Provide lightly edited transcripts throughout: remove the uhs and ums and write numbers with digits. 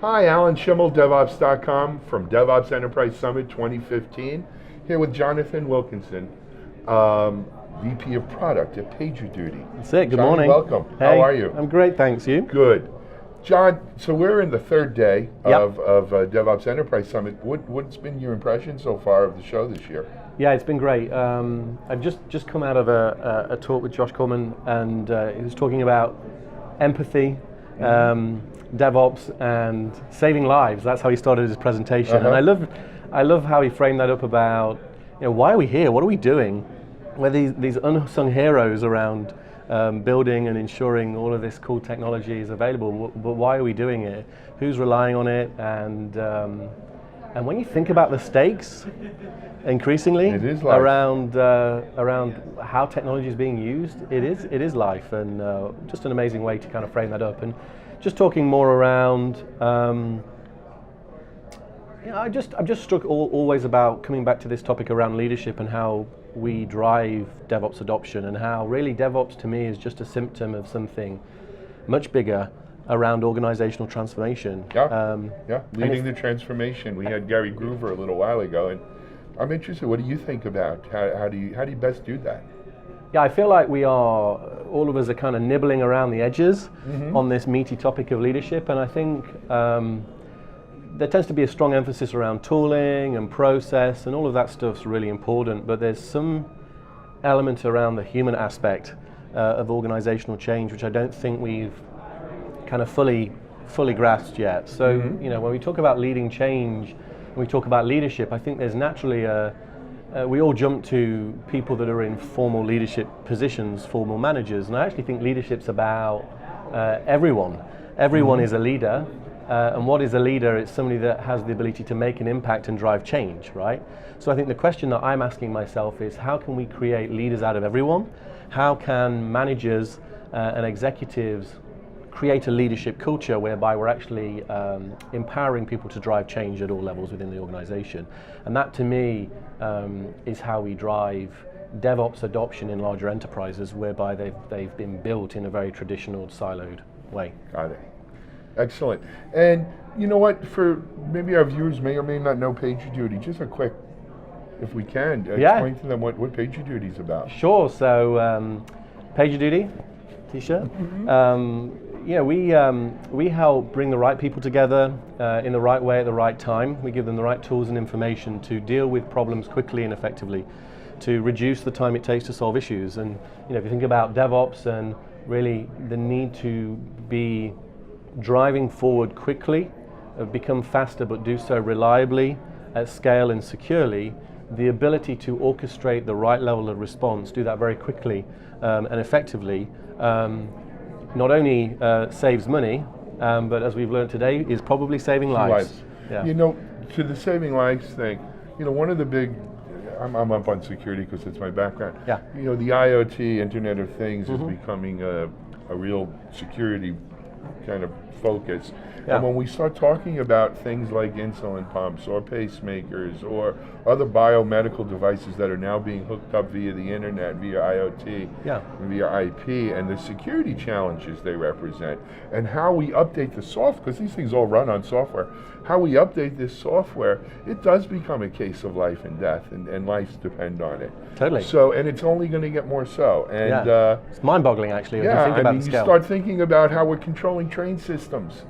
Hi, Alan Schimmel, DevOps.com from DevOps Enterprise Summit 2015, here with Jonathan Wilkinson, VP of Product at PagerDuty. That's it, good Johnny, morning. welcome. Hey, how are you? I'm great, thanks. You? Good. John, so we're in the third day Yep. of DevOps Enterprise Summit. What's been your impression so far of the show this year? Yeah, it's been great. I've just come out of a talk with Josh Coleman, and he was talking about empathy, DevOps, and saving lives. That's how he started his presentation. And I love how he framed that up about, why are we here? What are we doing? We're these unsung heroes around building and ensuring all of this cool technology is available, but why are we doing it? Who's relying on it? And when you think about the stakes, increasingly it is life. around how technology is being used, it is life, and just an amazing way to kind of frame that up. And just talking more around, I'm just struck always about coming back to this topic around leadership and how we drive DevOps adoption, and how really DevOps to me is just a symptom of something much bigger around organizational transformation. Leading the transformation. We had Gary Groover a little while ago, and I'm interested, what do you think about how do you best do that? Yeah, I feel like all of us are kind of nibbling around the edges on this meaty topic of leadership, and I think there tends to be a strong emphasis around tooling and process, and all of that stuff's really important, but there's some element around the human aspect of organizational change which I don't think we've kind of fully grasped yet. So when we talk about leading change, when we talk about leadership, I think there's naturally we all jump to people that are in formal leadership positions, formal managers, and I actually think leadership's about everyone. Everyone is a leader, and what is a leader? It's somebody that has the ability to make an impact and drive change, right? So I think the question that I'm asking myself is, how can we create leaders out of everyone? How can managers and executives create a leadership culture whereby we're actually empowering people to drive change at all levels within the organization? And that to me is how we drive DevOps adoption in larger enterprises, whereby they've been built in a very traditional siloed way. Got it. Excellent. And you know what, for maybe our viewers may or may not know PagerDuty, just a quick, if we can, explain to them what PagerDuty is about. Sure, so PagerDuty t-shirt. We help bring the right people together in the right way at the right time. We give them the right tools and information to deal with problems quickly and effectively, to reduce the time it takes to solve issues. And if you think about DevOps and really the need to be driving forward quickly, become faster but do so reliably, at scale and securely, the ability to orchestrate the right level of response, do that very quickly and effectively, not only saves money, but as we've learned today, is probably saving lives. Yeah. To the saving lives thing, one of the big, I'm up on security because it's my background. Yeah. The IoT, Internet of Things, is becoming a real security kind of focus. Yeah. And when we start talking about things like insulin pumps or pacemakers or other biomedical devices that are now being hooked up via the internet, via IoT, via IP, and the security challenges they represent, and how we update the software, because these things all run on software, how we update this software, it does become a case of life and death, and lives depend on it. Totally. So, and it's only going to get more so. And it's mind-boggling actually. If you think about the scale. You start thinking about how we're controlling train systems,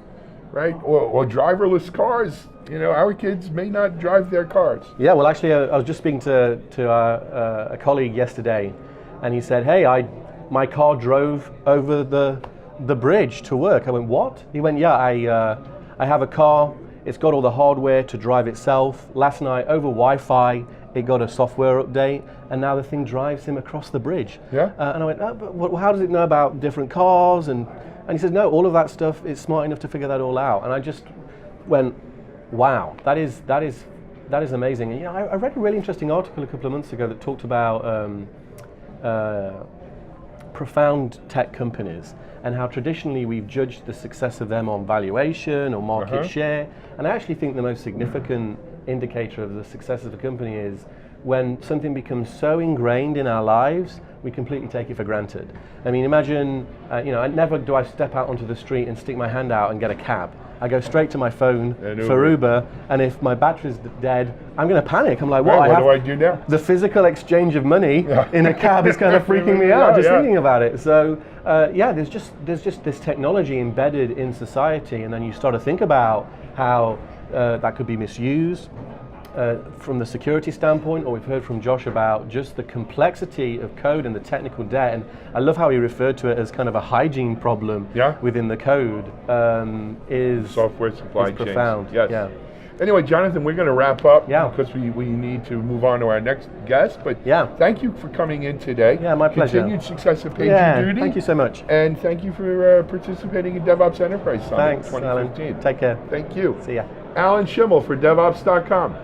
right? Or driverless cars. Our kids may not drive their cars. Yeah, well actually I was just speaking to a colleague yesterday, and he said, hey, my car drove over the bridge to work. I went, what? He went, yeah, I have a car, it's got all the hardware to drive itself. Last night over Wi-Fi, it got a software update, and now the thing drives him across the bridge. Yeah. And I went, but how does it know about different cars? And he says, no, all of that stuff is smart enough to figure that all out. And I just went, wow, that is amazing. And I read a really interesting article a couple of months ago that talked about profound tech companies and how traditionally we've judged the success of them on valuation or market share. And I actually think the most significant indicator of the success of a company is when something becomes so ingrained in our lives, we completely take it for granted. I mean, imagine, never do I step out onto the street and stick my hand out and get a cab. I go straight to my phone And for Uber, and if my battery's dead, I'm going to panic. I'm like, Right, what do I do now? The physical exchange of money in a cab is kind of freaking me out just thinking about it. So there's just this technology embedded in society, and then you start to think about how that could be misused. From the security standpoint, or we've heard from Josh about just the complexity of code and the technical debt, and I love how he referred to it as kind of a hygiene problem within the code. Is software supply chain profound. Yes. Yeah. Anyway, Jonathan, we're going to wrap up because we need to move on to our next guest. But thank you for coming in today. Yeah, my pleasure. Continued success at PagerDuty. Thank you so much. And thank you for participating in DevOps Enterprise Summit 2015. Alan. Take care. Thank you. See ya. Alan Schimmel for DevOps.com.